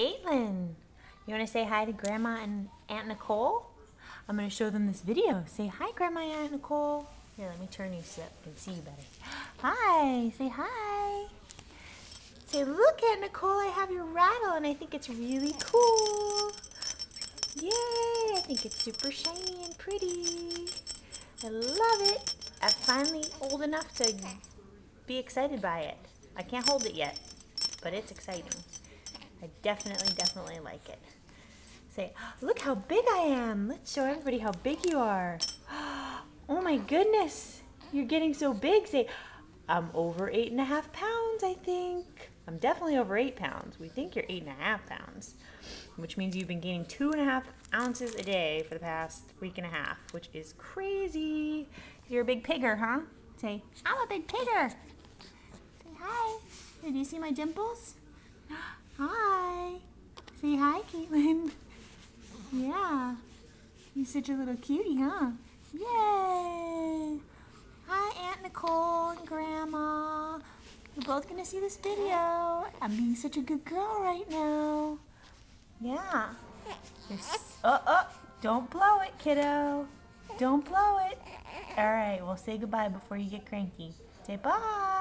Caitlin, you want to say hi to Grandma and Aunt Nicole? I'm going to show them this video. Say hi, Grandma and Aunt Nicole. Here, let me turn you so I can see you better. Hi, say hi. Say, look, Aunt Nicole, I have your rattle and I think it's really cool. Yay, I think it's super shiny and pretty. I love it. I'm finally old enough to be excited by it. I can't hold it yet, but it's exciting. I definitely like it. Say, look how big I am. Let's show everybody how big you are. Oh my goodness, you're getting so big. Say, I'm over 8.5 pounds, I think. I'm definitely over 8 pounds. We think you're 8.5 pounds, which means you've been gaining 2.5 ounces a day for the past week and a half, which is crazy. You're a big pigger, huh? Say, I'm a big pigger. Say hi. Did you see my dimples? Hi. Say hi, Caitlin. Yeah. You're such a little cutie, huh? Yay. Hi, Aunt Nicole and Grandma. You're both going to see this video. I'm being such a good girl right now. Yeah. Don't blow it, kiddo. Don't blow it. All right, well, say goodbye before you get cranky. Say bye.